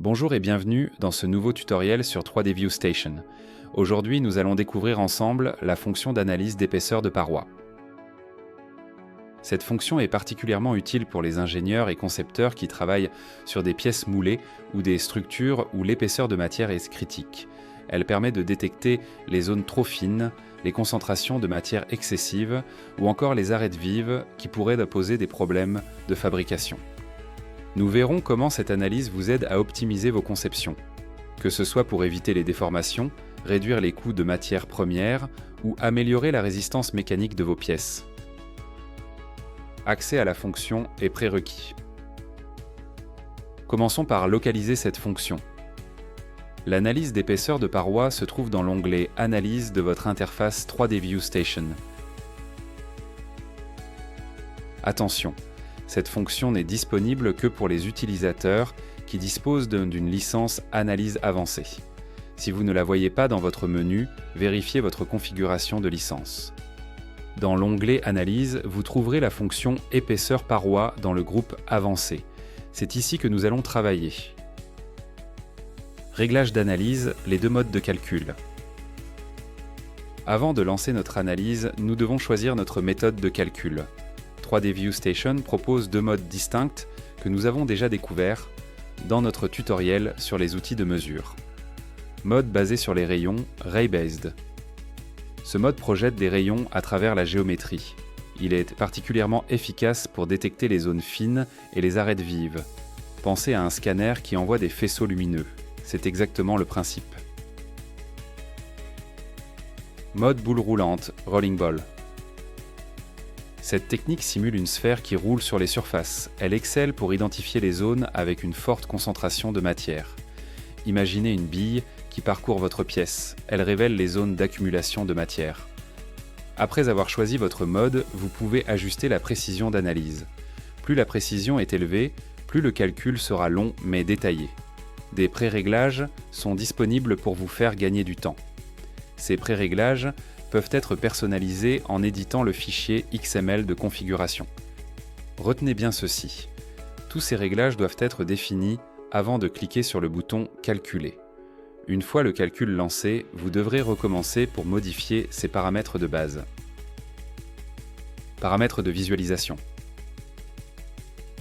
Bonjour et bienvenue dans ce nouveau tutoriel sur 3D View Station. Aujourd'hui, nous allons découvrir ensemble la fonction d'analyse d'épaisseur de paroi. Cette fonction est particulièrement utile pour les ingénieurs et concepteurs qui travaillent sur des pièces moulées ou des structures où l'épaisseur de matière est critique. Elle permet de détecter les zones trop fines, les concentrations de matière excessives ou encore les arêtes vives qui pourraient poser des problèmes de fabrication. Nous verrons comment cette analyse vous aide à optimiser vos conceptions, que ce soit pour éviter les déformations, réduire les coûts de matières premières ou améliorer la résistance mécanique de vos pièces. Accès à la fonction est prérequis. Commençons par localiser cette fonction. L'analyse d'épaisseur de paroi se trouve dans l'onglet Analyse de votre interface 3D View Station. Attention, cette fonction n'est disponible que pour les utilisateurs qui disposent d'une licence Analyse avancée. Si vous ne la voyez pas dans votre menu, vérifiez votre configuration de licence. Dans l'onglet Analyse, vous trouverez la fonction Épaisseur paroi dans le groupe Avancé. C'est ici que nous allons travailler. Réglage d'analyse, les deux modes de calcul. Avant de lancer notre analyse, nous devons choisir notre méthode de calcul. 3D View Station propose deux modes distincts que nous avons déjà découverts dans notre tutoriel sur les outils de mesure. Mode basé sur les rayons, Ray Based. Ce mode projette des rayons à travers la géométrie. Il est particulièrement efficace pour détecter les zones fines et les arêtes vives. Pensez à un scanner qui envoie des faisceaux lumineux. C'est exactement le principe. Mode boule roulante, Rolling Ball. Cette technique simule une sphère qui roule sur les surfaces. Elle excelle pour identifier les zones avec une forte concentration de matière. Imaginez une bille qui parcourt votre pièce. Elle révèle les zones d'accumulation de matière. Après avoir choisi votre mode, vous pouvez ajuster la précision d'analyse. Plus la précision est élevée, plus le calcul sera long mais détaillé. Des pré-réglages sont disponibles pour vous faire gagner du temps. Ces pré-réglages peuvent être personnalisés en éditant le fichier XML de configuration. Retenez bien ceci. Tous ces réglages doivent être définis avant de cliquer sur le bouton « Calculer ». Une fois le calcul lancé, vous devrez recommencer pour modifier ces paramètres de base. Paramètres de visualisation.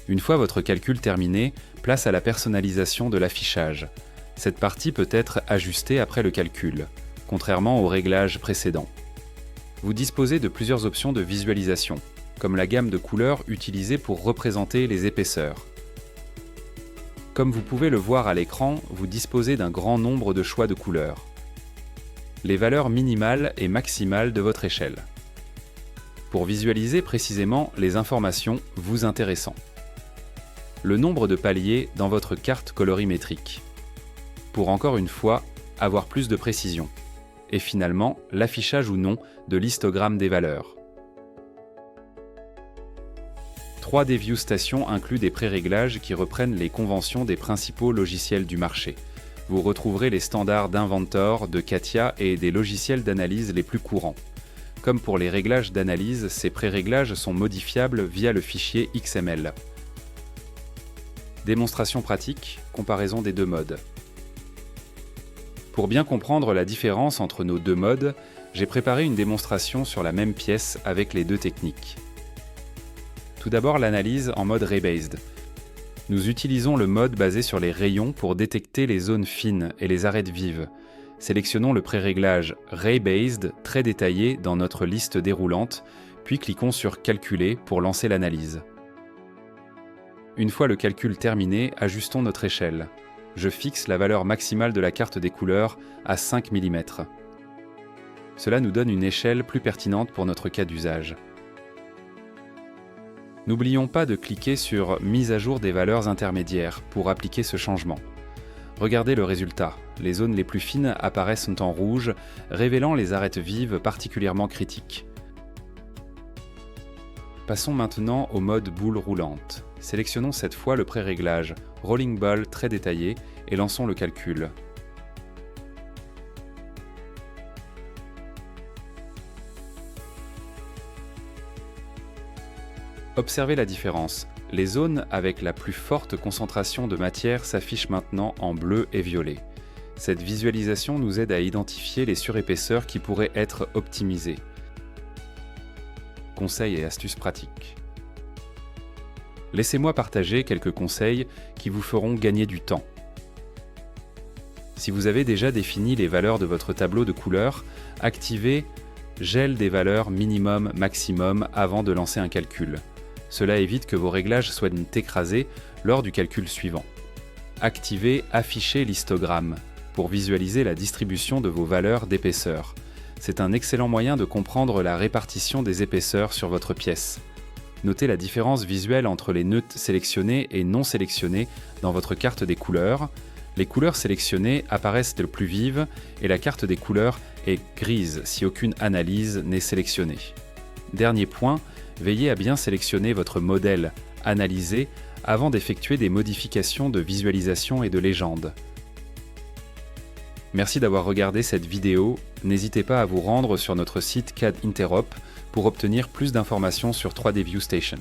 Une fois votre calcul terminé, place à la personnalisation de l'affichage. Cette partie peut être ajustée après le calcul, contrairement aux réglages précédents. Vous disposez de plusieurs options de visualisation, comme la gamme de couleurs utilisée pour représenter les épaisseurs. Comme vous pouvez le voir à l'écran, vous disposez d'un grand nombre de choix de couleurs. Les valeurs minimales et maximales de votre échelle. Pour visualiser précisément les informations vous intéressant. Le nombre de paliers dans votre carte colorimétrique. Pour encore une fois, avoir plus de précision. Et finalement, l'affichage ou non de l'histogramme des valeurs. 3D View Station inclut des pré-réglages qui reprennent les conventions des principaux logiciels du marché. Vous retrouverez les standards d'Inventor, de CATIA et des logiciels d'analyse les plus courants. Comme pour les réglages d'analyse, ces pré-réglages sont modifiables via le fichier XML. Démonstration pratique, comparaison des deux modes. Pour bien comprendre la différence entre nos deux modes, j'ai préparé une démonstration sur la même pièce avec les deux techniques. Tout d'abord l'analyse en mode Ray Based. Nous utilisons le mode basé sur les rayons pour détecter les zones fines et les arêtes vives. Sélectionnons le pré-réglage Ray Based très détaillé dans notre liste déroulante, puis cliquons sur Calculer pour lancer l'analyse. Une fois le calcul terminé, ajustons notre échelle. Je fixe la valeur maximale de la carte des couleurs à 5 mm. Cela nous donne une échelle plus pertinente pour notre cas d'usage. N'oublions pas de cliquer sur « Mise à jour des valeurs intermédiaires » pour appliquer ce changement. Regardez le résultat. Les zones les plus fines apparaissent en rouge, révélant les arêtes vives particulièrement critiques. Passons maintenant au mode boule roulante. Sélectionnons cette fois le pré-réglage Rolling Ball très détaillé et lançons le calcul. Observez la différence. Les zones avec la plus forte concentration de matière s'affichent maintenant en bleu et violet. Cette visualisation nous aide à identifier les surépaisseurs qui pourraient être optimisées. Conseils et astuces pratiques. Laissez-moi partager quelques conseils qui vous feront gagner du temps. Si vous avez déjà défini les valeurs de votre tableau de couleurs, activez « Gel des valeurs minimum-maximum » avant de lancer un calcul. Cela évite que vos réglages soient écrasés lors du calcul suivant. Activez « Afficher l'histogramme » pour visualiser la distribution de vos valeurs d'épaisseur. C'est un excellent moyen de comprendre la répartition des épaisseurs sur votre pièce. Notez la différence visuelle entre les nœuds sélectionnés et non sélectionnés dans votre carte des couleurs. Les couleurs sélectionnées apparaissent le plus vives et la carte des couleurs est grise si aucune analyse n'est sélectionnée. Dernier point, veillez à bien sélectionner votre modèle analysé avant d'effectuer des modifications de visualisation et de légende. Merci d'avoir regardé cette vidéo. N'hésitez pas à vous rendre sur notre site CAD Interop pour obtenir plus d'informations sur 3D View Station.